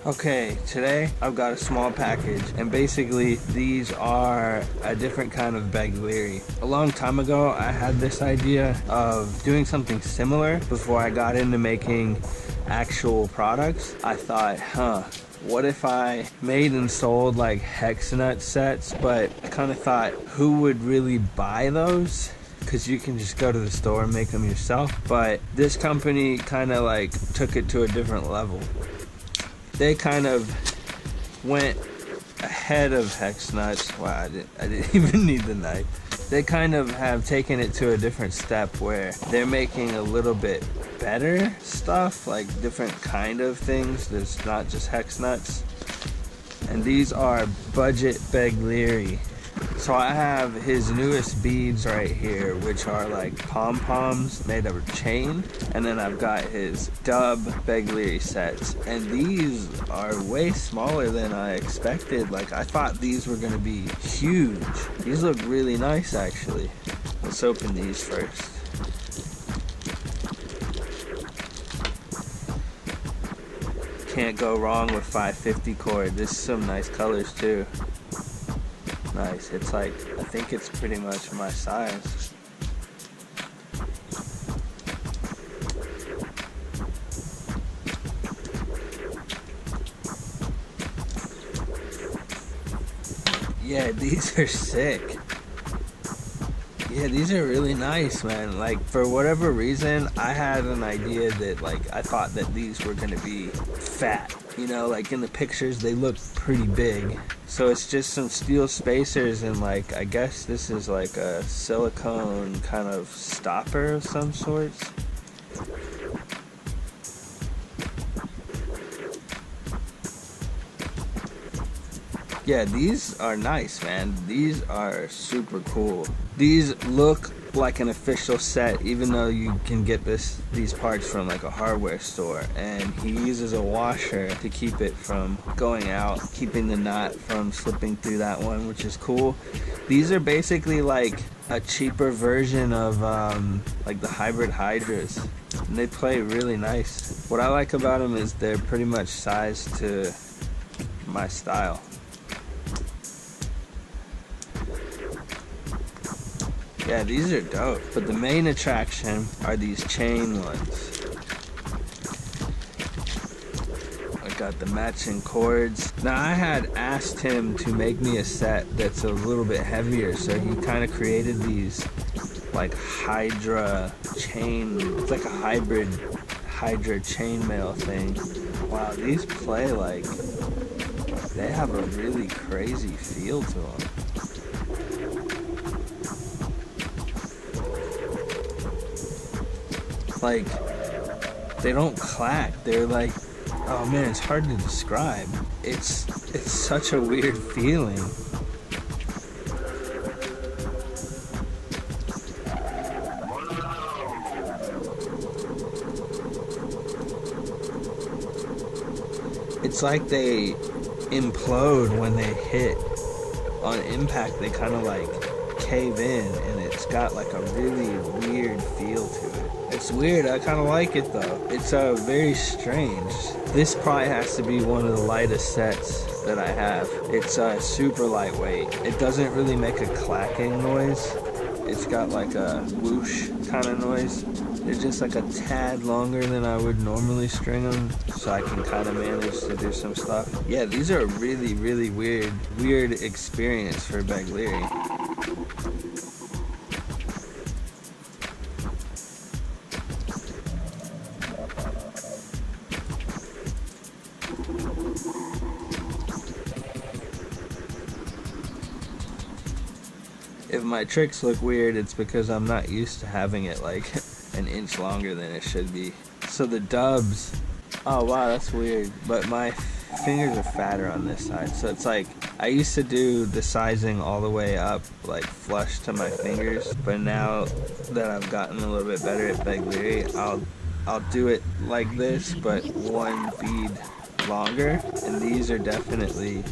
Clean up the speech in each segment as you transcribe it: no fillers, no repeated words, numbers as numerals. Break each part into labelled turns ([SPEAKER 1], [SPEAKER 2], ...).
[SPEAKER 1] Okay, today I've got a small package, and basically these are a different kind of Begleri. A long time ago I had this idea of doing something similar before I got into making actual products. I thought, what if I made and sold like hex nut sets, but I kind of thought, who would really buy those? Because you can just go to the store and make them yourself. But this company kind of like took it to a different level. They kind of went ahead of hex nuts. Wow, I didn't even need the knife. They kind of have taken it to a different step where they're making a little bit better stuff, like different kind of things. There's not just hex nuts. And these are Budget Begleri. So I have his newest beads right here, which are like Pom Poms made of a chain. And then I've got his dub Begleri sets. And these are way smaller than I expected. Like, I thought these were gonna be huge. These look really nice, actually. Let's open these first. Can't go wrong with 550 cord. This is some nice colors too. Nice. It's like, I think it's pretty much my size. Yeah, these are sick. Yeah, these are really nice, man. Like, for whatever reason, I had an idea that, like, I thought that these were gonna be fat. You know, like in the pictures, they look pretty big. So it's just some steel spacers and, like, I guess this is like a silicone kind of stopper of some sorts. Yeah, these are nice, man. These are super cool. These look like an official set, even though you can get these parts from like a hardware store. And he uses a washer to keep it from going out, keeping the knot from slipping through that one, which is cool. These are basically like a cheaper version of like the hybrid hydras. And they play really nice. What I like about them is they're pretty much sized to my style. Yeah, these are dope, but the main attraction are these chain ones. I got the matching cords. Now, I had asked him to make me a set that's a little bit heavier, so he kind of created these like Hydra chain. It's like a hybrid Hydra chainmail thing. Wow, these play like they have a really crazy feel to them. Like, they don't clack. They're like, oh man, it's hard to describe. It's such a weird feeling. It's like they implode when they hit. On impact, they kind of like cave in, and it's got like a really weird feel to it. It's weird, I kind of like it though. It's very strange. This probably has to be one of the lightest sets that I have. It's super lightweight. It doesn't really make a clacking noise. It's got like a whoosh kind of noise. They're just like a tad longer than I would normally string them, so I can kind of manage to do some stuff. Yeah, these are a really, really weird experience for Begleri. If my tricks look weird, it's because I'm not used to having it like an inch longer than it should be. So the dubs, oh wow, that's weird, but my fingers are fatter on this side, so it's like I used to do the sizing all the way up like flush to my fingers, but now that I've gotten a little bit better at Begleri, I'll I'll do it like this, but one bead longer, and these are definitely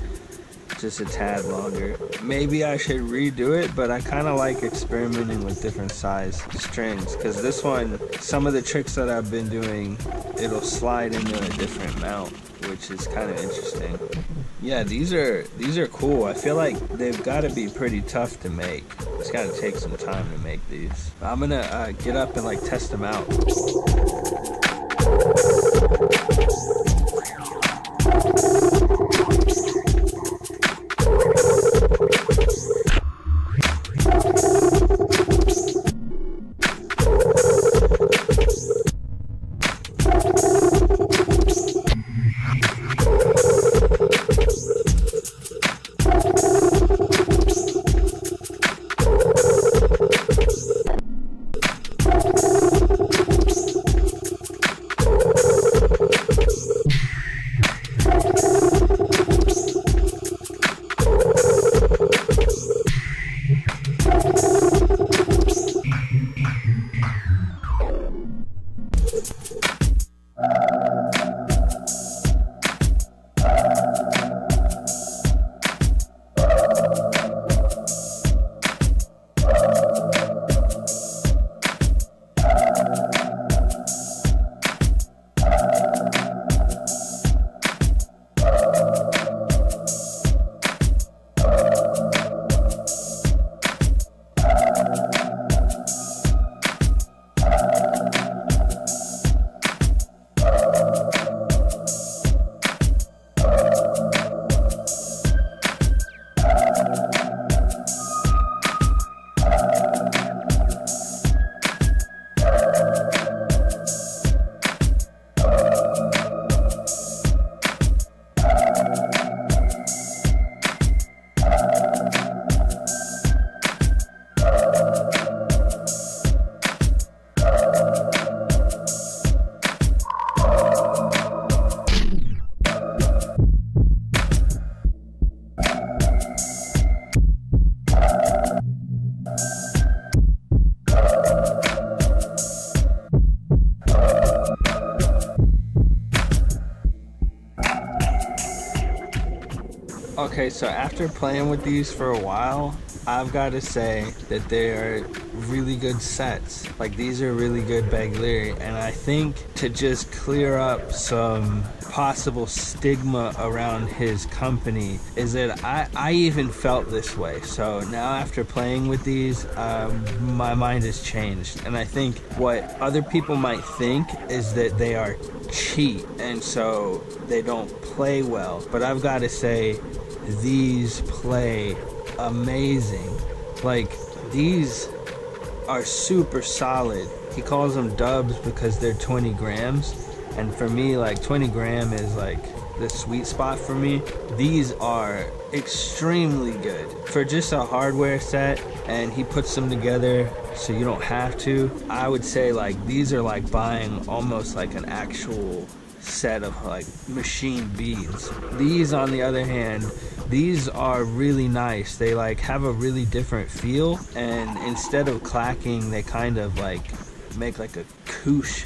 [SPEAKER 1] just a tad longer. Maybe I should redo it, but I kind of like experimenting with different size strings, because this one, some of the tricks that I've been doing, it'll slide into a different mount, which is kind of interesting. Yeah, these are cool. I feel like they've got to be pretty tough to make. It's got to take some time to make these. I'm gonna get up and like test them out. Okay, so after playing with these for a while, I've got to say that they are really good sets. Like, these are really good Begleri, and I think to just clear up some possible stigma around his company is that I even felt this way. So now after playing with these, my mind has changed, and I think what other people might think is that they are cheap and so they don't play well, but I've got to say these play amazing. Like, these are super solid. He calls them dubs because they're 20 grams, and for me, like, 20 gram is like the sweet spot for me. These are extremely good for just a hardware set, and he puts them together so you don't have to. I would say, like, these are like buying almost like an actual set of like machine beads. These, on the other hand, these are really nice. They like have a really different feel, and instead of clacking, they kind of like make like a koosh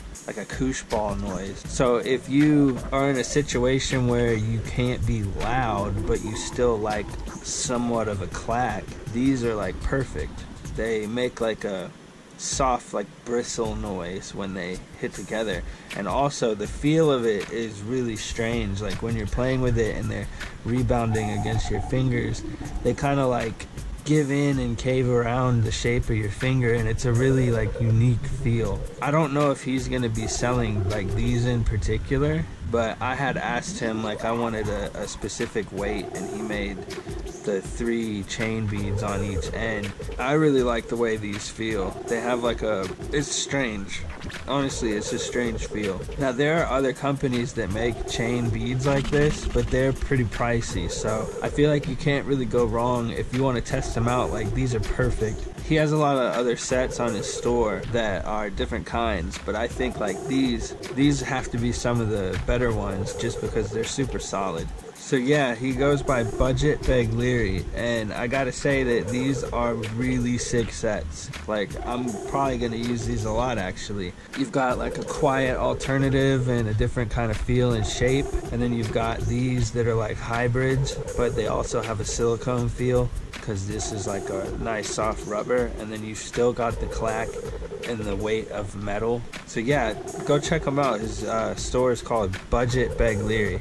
[SPEAKER 1] ball noise. So if you are in a situation where you can't be loud but you still like somewhat of a clack, these are like perfect. They make like a soft, like, bristle noise when they hit together, and also the feel of it is really strange. Like, when you're playing with it and they're rebounding against your fingers, they kind of like give in and cave around the shape of your finger, and it's a really like unique feel. I don't know if he's gonna be selling like these in particular, but I had asked him, like, I wanted a specific weight, and he made the 3 chain beads on each end. I really like the way these feel. They have like it's strange. Honestly, it's a strange feel. Now, there are other companies that make chain beads like this, but they're pretty pricey, so I feel like you can't really go wrong if you want to test them out. Like, these are perfect. He has a lot of other sets on his store that are different kinds, but I think like these have to be some of the better ones just because they're super solid. So yeah, he goes by Budget Begleri, and I gotta say that these are really sick sets. Like, I'm probably gonna use these a lot actually. You've got like a quiet alternative and a different kind of feel and shape, and then you've got these that are like hybrids, but they also have a silicone feel because this is like a nice soft rubber, and then you've still got the clack and the weight of metal. So yeah, go check him out. His store is called Budget Begleri.